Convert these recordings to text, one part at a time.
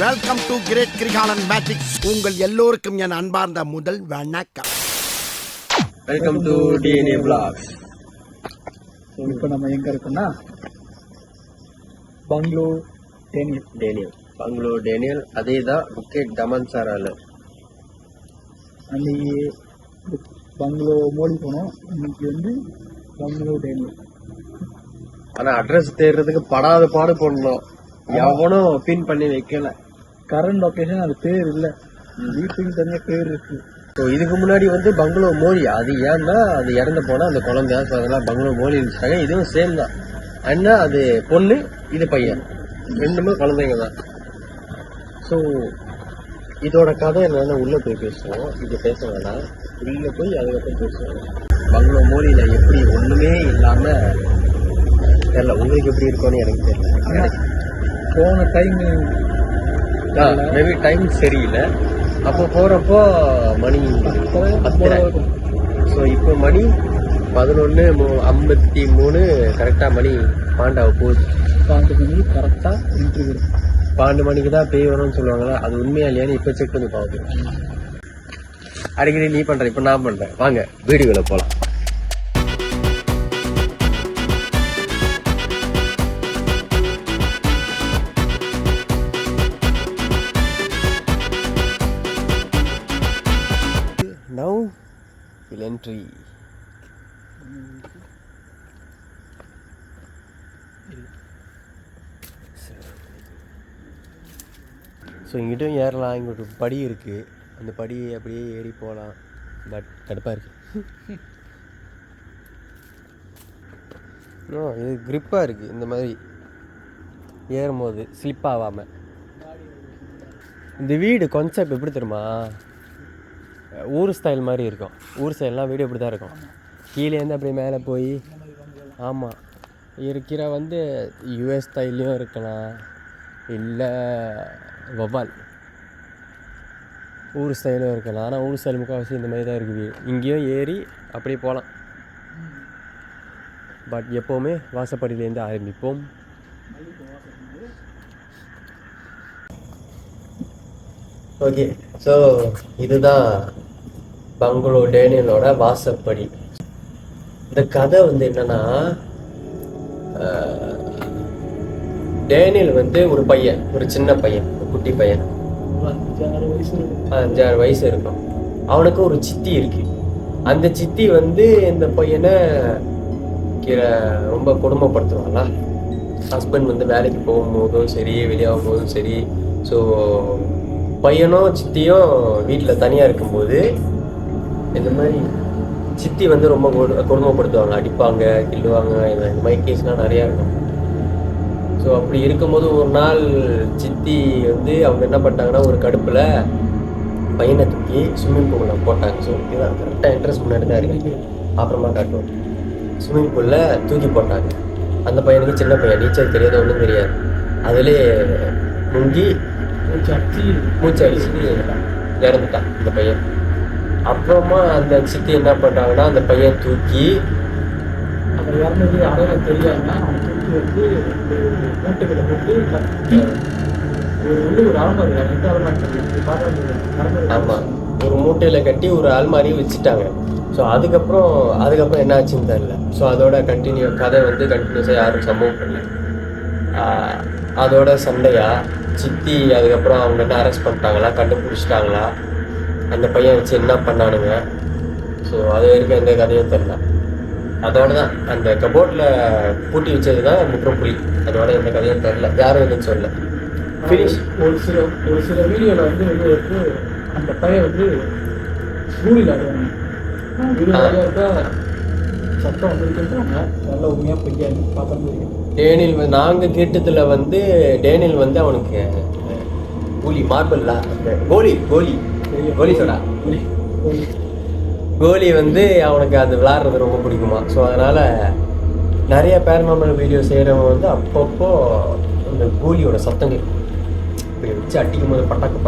Welcome to great Kirikalan magics. உங்கள் எல்லோருக்கும் என் அன்பார்ந்த முதல் வணக்கம். Welcome to DNA vlogs. இப்போ நம்ம எங்க இருக்கோம்னா பங்களோ டேனியல் அதே தான் புக்கெட் டமன்சாரால. அன்னைக்கு பங்களோ மோடி போனோம், இன்னைக்கு வந்து பங்களோ டேனியல். ஆனா அட்ரஸ் தேடுறதுக்கு படாத பாடு போடணும், எவனும் பின் பண்ணி வைக்கல. கரண்ட் லொகேஷன் அது பேர் இல்ல, வீட்டுக்கு தனியா பேர் இருக்கு. ஸோ இதுக்கு முன்னாடி வந்து பங்களோ மோலி, அது ஏன்னா அது இறந்து போனா அந்த குழந்தை, ஸோ அதெல்லாம் பங்களோ மோலி இருந்துச்சாங்க. இதுவும் சேம் தான். அண்ணா அது பொண்ணு, இது பையன், ரெண்டுமே குழந்தைங்க தான். ஸோ இதோட கதை என்னன்னா உள்ள போய் பேசுவோம். இது பேச வேணாம், உள்ள போய் அதுக்கப்புறம் பேசுவோம். பங்களோ மோலியில எப்படி ஒண்ணுமே இல்லாம தெரியல, உங்களுக்கு எப்படி இருக்கும்னு எனக்கு தெரியல. போன டைம் மேபி டைம் சரியில்லை. அப்போ போறப்போ மணி 10. ஸோ இப்போ மணி 11:53 கரெக்டா மணி பாண்டாவை போகுது. 12 மணிக்கு கரெக்டா இன்டர்வியூ. 12 மணிக்கு தான் பேய் வரும்னு சொல்லுவாங்களா, அது உண்மையா இல்லையான்னு இப்ப செக் பண்ணி பார்ப்போம். அடிக்கடி நீ பண்ற, இப்ப நான் பண்றேன். வாங்க வீடியோல போலாம். Now we'll entry. ஸோ இங்கிட்டும் ஏறலாம். இங்கே ஒரு படி இருக்குது, அந்த படி அப்படியே ஏறி போகலாம். பட் கடுப்பாக இருக்கு. இது கிரிப்பாக இருக்குது, இந்த மாதிரி ஏறும்போது ஸ்லிப் ஆகாமல். இந்த வீடு கான்செப்ட் எப்படி தெரியுமா, ஊர் ஸ்டைல் மாதிரி இருக்கும். ஊர் ஸ்டைல்லாம் வீடு இப்படி தான் இருக்கும். கீழேருந்து அப்படியே மேலே போய், ஆமாம், இருக்கிற வந்து யூஎஸ் ஸ்டைல்லையும் இருக்கலாம், இல்லை வவ்வால் ஊர் ஸ்டைலும் இருக்கலாம். ஆனால் ஊர் ஸ்டைல் முக்கால்வாசி இந்த மாதிரி தான் இருக்குது வீடு. இங்கேயும் ஏறி அப்படியே போகலாம். பட் எப்போவுமே வாசப்படியிலேருந்து ஆரம்பிப்போம். ஓகே, ஸோ இதுதான் பங்களோ டேனியலோட வாசப்படி. இந்த கதை வந்து என்னன்னா, டேனியல் வந்து ஒரு பையன், ஒரு சின்ன பையன், ஒரு குட்டி பையன், 5-6 வயசு இருக்கும். அவனுக்கு ஒரு சித்தி இருக்கு. அந்த சித்தி வந்து இந்த பையனை ரொம்ப கொடுமைப்படுத்துவாங்களா. ஹஸ்பண்ட் வந்து வேலைக்கு போகும்போதும் சரி, வெளியாகும் போதும் சரி. ஸோ பையனும் சித்தியும் வீட்டில் தனியாக இருக்கும்போது இந்த மாதிரி சித்தி வந்து ரொம்ப கொடுமைப்படுத்துவாங்க, அடிப்பாங்க, கிள்ளுவாங்க. இந்த மாதிரி கேஸ்லாம் நிறையா இருக்கும். ஸோ அப்படி இருக்கும்போது ஒரு நாள் சித்தி வந்து அவங்க என்ன பண்ணிட்டாங்கன்னா, ஒரு கடுப்பில் பையனை தூக்கி ஸ்விம்மிங் பூலில் போட்டாங்க. ஸோ இதுதான் கரெக்டாக இன்ட்ரெஸ்ட் முன்னாடி தான் இருக்குது, அப்புறமா காட்டுவோம். ஸ்விம்மிங் பூலில் தூக்கி போட்டாங்க. அந்த பையனுக்கு சின்ன பையன், நீச்சல் தெரியாத, ஒன்றும் தெரியாது. அதிலே முங்கி மூச்சு அடிச்சுட்டு இறந்துட்டான் இந்த பையன். அப்புறமா அந்த சித்தி என்ன பண்ணுறாங்கன்னா, அந்த பையன் தூக்கி அவர் இறந்தது அடையாளம் தெரியாதுன்னா அவன் தூக்கி வந்து மூட்டைகளை போட்டு ஒரு அலமாரி, ஆமாம், ஒரு மூட்டையில் கட்டி ஒரு அல்மாரி வச்சுட்டாங்க. ஸோ அதுக்கப்புறம் என்ன ஆச்சுன்னு தெரியல. ஸோ அதோட கதை வந்து கண்டினியூஸாக யாரும் சம்பவம் பண்ணல. அதோட சண்டையா சித்தி அதுக்கப்புறம் அவங்க என்ன அரெஸ்ட் பண்ணிட்டாங்களா, கண்டுபிடிச்சிட்டாங்களா, அந்த பையன் வச்சு என்ன பண்ணானுங்க. ஸோ அது வரைக்கும் எந்த கதையும் தெரியல. அதோட தான் அந்த கபோர்டில் பூட்டி வச்சது தான் முற்றுப்புள்ளி. அதோட எந்த கதையும் தெரியல, யாரும் எதுவும் சொல்ல. ஃபினிஷ். ஒரு சில வீடியோவில் வந்து அந்த பையன் வந்து ஸ்கூலில் சத்தம் வந்துருக்குன்றாங்க. நல்லா உண்மையாக பொய்யாது பார்த்தா தெரியும். டேனியல் நாங்கள் கேட்டதில் வந்து டேனியல் வந்து அவனுக்கு கோலி மார்பிள்ல அந்த கோலி சோடா கோலி வந்து அவனுக்கு அது விளாட்றது ரொம்ப பிடிக்குமா. ஸோ அதனால் நிறைய பேரநார்மல் வீடியோ செய்கிறவங்க வந்து அப்பப்போ அந்த கோலியோட சத்தம் கேட்கும். இப்படி வச்சு அடிக்கும் போது பட்டாக்கு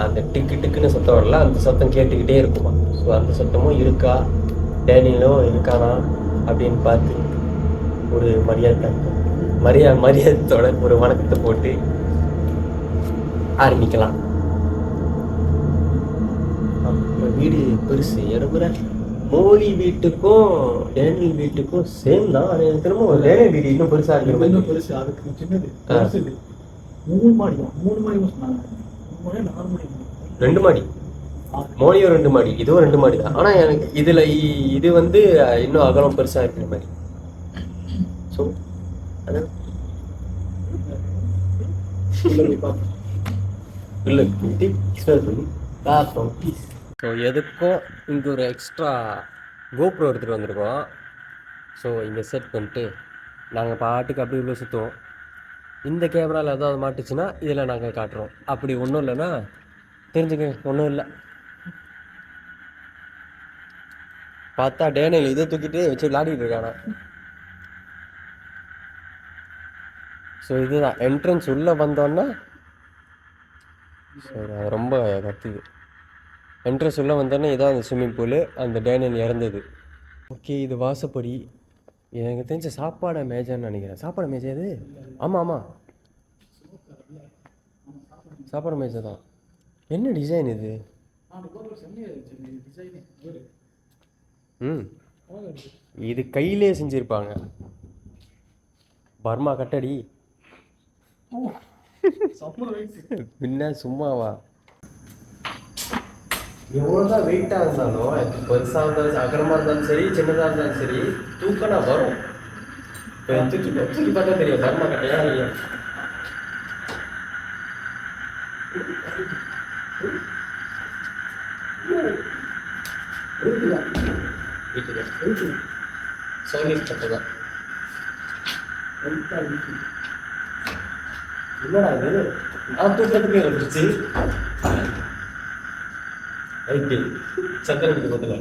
அந்த டிக்குன்னு சத்தம் வரல, அந்த சத்தம் கேட்டுக்கிட்டே இருக்குமா. ஸோ அந்த சத்தமும் இருக்கா, டேனியலும் இருக்கானா அப்படின்னு பார்த்து ஒரு மரியாதையோட ஒரு வணக்கத்தை போட்டு ஆரம்பிக்கலாம். நம்ம வீடு பெருசு. எனக்கு மோலி வீட்டுக்கும் டேனியல் வீட்டுக்கும் சேம் தான். ஆனால் எனக்கு திரும்ப டேனியல் வீடு இன்னும் பெருசாக இருக்கிற இன்னும் பெருசு, அதுக்கு சின்னது பெருசு இது. 3 மாடி தான், 3 மாடி சொன்னாங்க. 3 மாடி 4 மாடி 2 மாடி. மோலியும் 2 மாடி, இதுவும் 2 மாடி தான். ஆனால் எனக்கு இதில் இது வந்து இன்னும் அகலம் பெருசாக இருக்கிற மாதிரி. ஸோ அதான் இல்லை பார்ப்போம். ஸோ எதுக்கும் இங்கே ஒரு எக்ஸ்ட்ரா கோப்ரோ எடுத்துகிட்டு வந்திருக்கோம். ஸோ இங்கே செட் பண்ணிட்டு நாங்கள் பாட்டுக்கு அப்படி உள்ள சுற்றுவோம். இந்த கேமராவில் ஏதாவது மாட்டுச்சுன்னா இதில் நாங்கள் காட்டுறோம். அப்படி ஒன்றும் இல்லைன்னா தெரிஞ்சுக்க ஒன்றும் இல்லை. பார்த்தா டேனியல் இதை தூக்கிட்டு வச்சு விளையாடிட்டு இருக்கானா. ஸோ இதுதான் என்ட்ரன்ஸ் உள்ளே வந்தோன்னா. ஸோ அது ரொம்ப கத்துது. என்ட்ரன்ஸ் உள்ளே வந்தோன்னே இதான் அந்த ஸ்விம்மிங் பூலு, அந்த டேனியல் இறந்தது. ஓகே, இது வாசப்படி. எனக்கு தெரிஞ்ச சாப்பாடு மேஜான்னு நினைக்கிறேன். சாப்பாடு மேஜா இது? ஆமாம் ஆமாம், சாப்பாடு மேஜா தான். என்ன டிசைன் இது? இது கையிலே செஞ்சுருப்பாங்க. பர்மா கட்டடி பின்ன சும்மாவா? எவ்வளோதான் வெயிட்டாக இருந்தாலும், பெருசாக இருந்தாலும் அகரமாக இருந்தாலும் சரி, சின்னதாக இருந்தாலும் சரி, தூக்கனா வரும். தூக்கி பார்த்தா தெரியும் பர்மா கட்டையா இல்லையா. சர்வீஸ் கட்டதான் என்னடா இது? நான் தூக்கத்துக்கே வந்துருச்சு. ரைட்டு, சக்கரை எடுத்து முதல்ல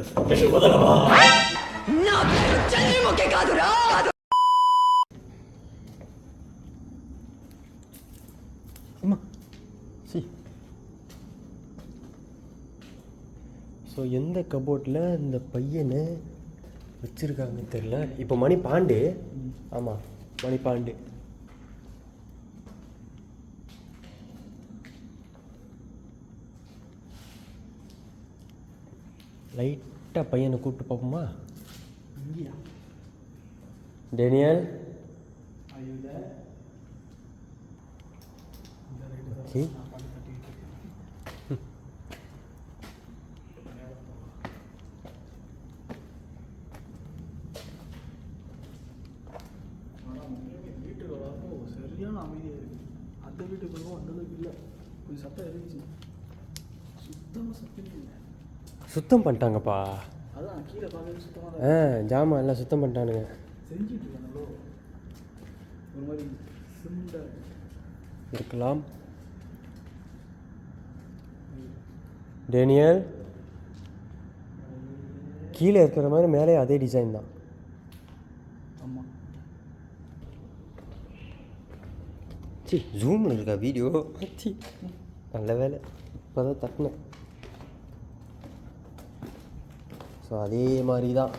ஸோ எந்த கபோர்டில் இந்த பையனை வச்சுருக்காங்கன்னு தெரியல. இப்போ மணி பாண்டு. ஆமாம், மணி பாண்டு. லைட்டாக பையனை கூப்பிட்டு பார்ப்போமா? Daniel okay. சரியான அமைதியாக இருக்குது. அந்த வீட்டுக்குள்ளவும் அந்த அளவுக்கு இல்லை. கொஞ்சம் சத்தம் இருந்துச்சு, சுத்தமாக சத்தமே இல்லை. சுத்தம் பண்ணிட்டாங்கப்பா. அதான் கீழே பார்த்து சுத்தமாக ஜாமான் எல்லாம் சுத்தம் பண்ணிட்டானுங்க. செஞ்சுட்டு இருக்காங்களோ ஒரு மாதிரி சிம்பிளாக இருக்கலாம். டேனியல் கீழே இருக்கிற மாதிரி மேலே அதே டிசைன் தான். ஆமாம், சி ஜூமில் இருக்கா வீடியோ? சி நல்ல வேலை, இப்போ தான் தட்டினேன். ஸோ அதே மாதிரி தான்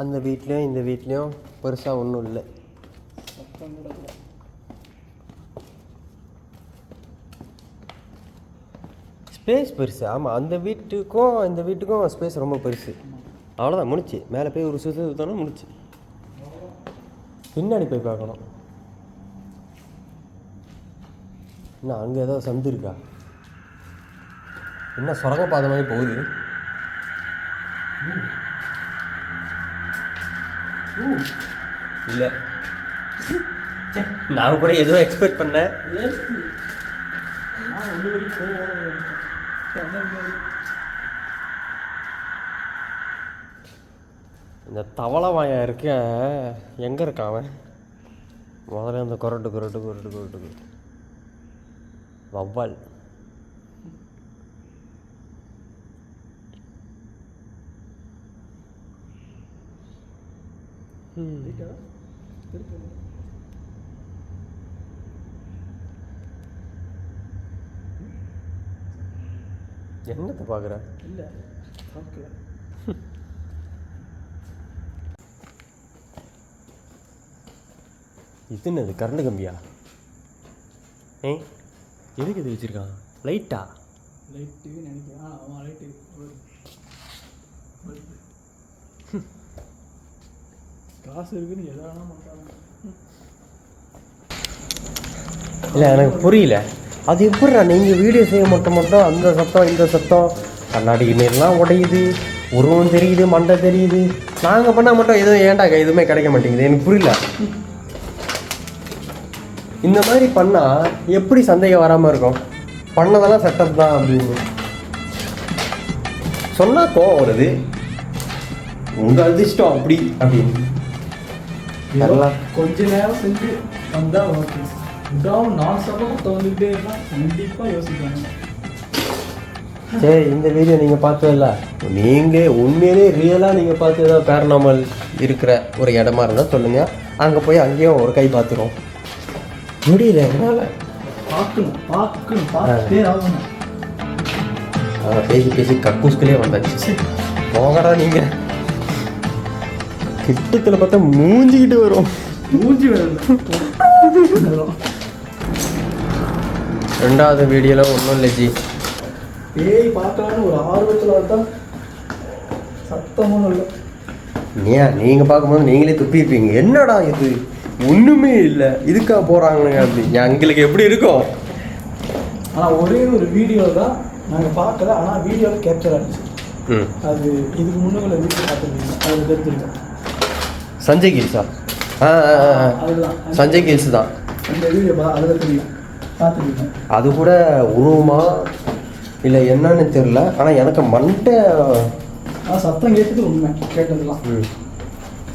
அந்த வீட்லேயும் இந்த வீட்லேயும் பெருசாக ஒன்றும் இல்லை. சத்தம் கூட இல்லை. ஸ்பேஸ் பெருசு. ஆமாம், அந்த வீட்டுக்கும் இந்த வீட்டுக்கும் ஸ்பேஸ் ரொம்ப பெருசு. அவ்வளோதான், முடிச்சு. மேலே போய் ஒரு சுத்தோன்னா முடிச்சு. பின்னாடி போய் பார்க்கணும். என்ன அங்கே ஏதோ சந்து இருக்கா? என்ன சுரங்கப்பாதை மாதிரி போகுது? இல்லை, நான் கூட ஏதோ எக்ஸ்பெக்ட் பண்ணேன். இந்த தவளை வாயா இருக்க எங்கே இருக்கான் அவன்? முதல்ல அந்த கொரட்டு வவ்வால். என்னத்தை பார்க்குற? இல்லை பார்க்கல. இது என்னது, கரண்ட் கம்பியா? எதுக்கு இது வச்சிருக்கான்? லைட்டா? லைட்டு நினைக்கிறேன். ஆமாம் லைட்டு. காசு இருக்குன்னு எதாவது பண்ணுறாங்க. இல்லை எனக்கு புரியல. அது எப்படிடா நீங்கள் வீடியோ செய்ய மட்டும் அந்த சத்தம் இந்த சத்தம் கண்ணாடி நேரெலாம் உடையுது, உருவம் தெரியுது, மண்டை தெரியுது. நாங்கள் பண்ணால் மட்டும் எதுவும் ஏன்டா எதுவுமே கிடைக்க மாட்டேங்குது? எனக்கு புரியல. இந்த மாதிரி பண்ணால் எப்படி சந்தேகம் வராமல் இருக்கும்? பண்ணதெல்லாம் செட்டப் தான் அப்படின்னு சொன்னால் கோவம் வருது. உங்கள் அதிர்ஷ்டம் அப்படி அப்படின்னு கொஞ்ச நேரம் செஞ்சு வந்தால் ஓகே. விடாமல் நான் சப்போர்ட் வந்துக்கிட்டே இருந்தால் கண்டிப்பாக யோசிப்பாங்க. சரி, இந்த வீடியோ நீங்கள் பார்த்ததில்ல, நீங்கள் உண்மையிலே ரியலாக நீங்கள் பார்த்து ஏதாவது பேரநார்மல் இருக்கிற ஒரு இடமா இருந்தால் சொல்லுங்கள். அங்கே போய் அங்கேயும் ஒரு கை பார்த்துருவோம். முடியல என்னால். பார்த்துட்டே ஆகணும். பேசி பேசி கக்கூஸ்களே வந்தாச்சு. போகடா நீங்கள். கிட்டத்தில் பார்த்தா மூஞ்சிக்கிட்டு வரும். மூஞ்சி வரும். ரெண்டாவது வீடியோவில் ஒன்றும் இல்லை ஜி. பேய் பார்க்கலான்னு ஒரு ஆர்வத்தில் வந்தால் சத்தமும் இல்லை. ஏன் நீங்கள் பார்க்கும்போது நீங்களே துப்பியிருப்பீங்க, என்னடா இது ஒன்றுமே இல்லை இதுக்காக போகிறாங்க அப்படின்னு. எங்களுக்கு எப்படி இருக்கும்? ஆனால் ஒரே ஒரு வீடியோ தான் நாங்கள் பார்க்கல, ஆனால் வீடியோவில் கேப்சர் ஆகிடுச்சு. அது இதுக்கு முன்னுள்ள வீடியோ பார்த்துருக்கீங்க, அது தெரிஞ்சிருக்கோம். சஞ்சய் கில்ஸா? அதுதான் சஞ்சய் கில்ஸ் தான் அந்த வீடியோ அதில் தெரியும், பார்த்துருக்கீங்க. அது கூட உருவமா இல்லை என்னன்னு தெரில, ஆனால் எனக்கு மண்டை சத்தம் கேட்டது உண்மை. கேட்டதுலாம்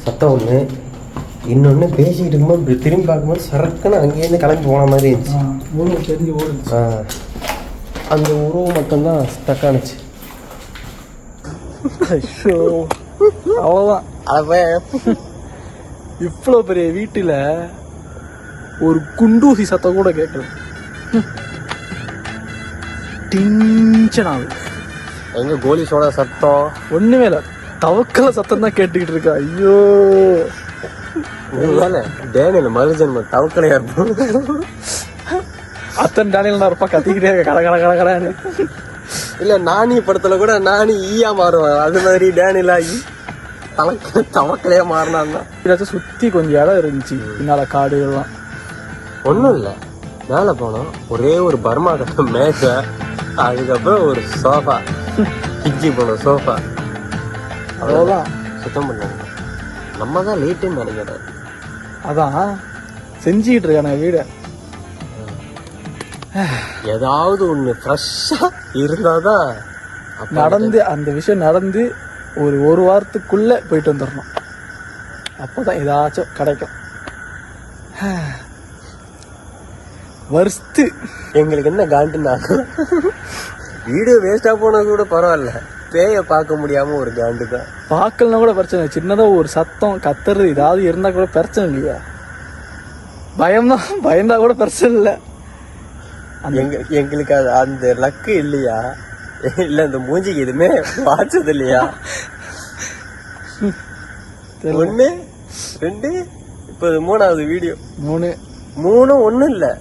சத்தம் ஒன்று. இன்னொன்று பேசிக்கிட்டு இருக்கும்போது இப்படி திரும்பி பார்க்கும்போது சரக்குன்னு அங்கேருந்து கிளம்பி போன மாதிரி இருந்துச்சு. உருவம் தெரிஞ்சு ஓடுச்சு. அந்த உருவம் மட்டும்தான் ஸ்டக்கானுச்சு. ஐயோ, அவ்வளோதான். இவ்வளோ பெரிய வீட்டில் ஒரு குண்டூசி சத்தம் கூட கேட்கல. டென்ஷன் ஆகுது. எங்க கோலிஸோட சத்தம் ஒன்றுமே இல்லை, தவக்கல சத்தம் தான் கேட்டுக்கிட்டு இருக்கா. ஐயோ, டேனியல் மறுஜன்ம தவக்கலையா இருக்கும். அத்தனை டேனியல் இருப்பா கத்திக்கிட்டே இருக்க கட கட கட கடான்னு. இல்லை நானி படத்தில் கூட நானி ஈயா மாறுவான், அது மாதிரி டேனியல் ஆகி தவக்கலையா மாறினான். ஏதாச்சும் சுற்றி கொஞ்சம் இடம் இருந்துச்சு பின்னால், காடுகள்லாம். ஒன்றும் இல்லை, மேலே போனோம், ஒரே ஒரு பர்மா கட்ட மேஜை, அதுக்கப்புறம் ஒரு சோஃபா, கிச்சி போன சோஃபா, அவ்வளோதான். சுத்தம் பண்ணாங்க. நம்ம தான் லேட்டுன்னு நினைக்கிறேன். அதான் செஞ்சுக்கிட்டு இருக்கான வீடை. ஏதாவது ஒன்று ஃப்ரெஷ்ஷாக இருந்தால் தான் நடந்து அந்த விஷயம் நடந்து ஒரு வாரத்துக்குள்ளே போயிட்டு வந்துடணும். அப்போ தான் ஏதாச்சும் கிடைக்கும். வருஷத்து எங்களுக்கு என்ன காண்டுன்னா, வீடியோ வேஸ்ட்டாக போனது கூட பரவாயில்ல, பேயை பார்க்க முடியாமல் ஒரு காண்டு தான். பார்க்கலன்னா கூட பிரச்சனை இல்லை, சின்னதாக ஒரு சத்தம் கத்துறது ஏதாவது இருந்தால் கூட பிரச்சனை இல்லையா. பயம்தான், பயந்தா கூட பிரச்சனை இல்லை. எங்களுக்கு அது அந்த லக்கு இல்லையா, இல்லை அந்த மூஞ்சிக்கு எதுவுமே வாச்சது இல்லையா. 1 2 இப்போ 3வது வீடியோ. 3 ஒன்றும் இல்லை.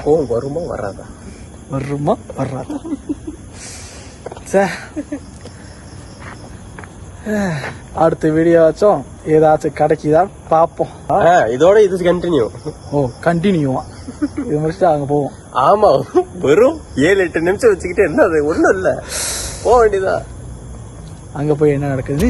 கோவம் வருமா வராதா? அடுத்த வீடியோச்சும் ஏதாச்சும் கிடைக்குதா பார்ப்போம். இதோட இது கண்டினியூ. கண்டினியூவா இது முடிச்சுட்டு அங்கே போவோம். ஆமா, வெறும் 7-8 நிமிஷம் வச்சுக்கிட்டு என்ன, அது ஒன்றும் இல்லை, போக வேண்டியதா. அங்கே போய் என்ன நடக்குது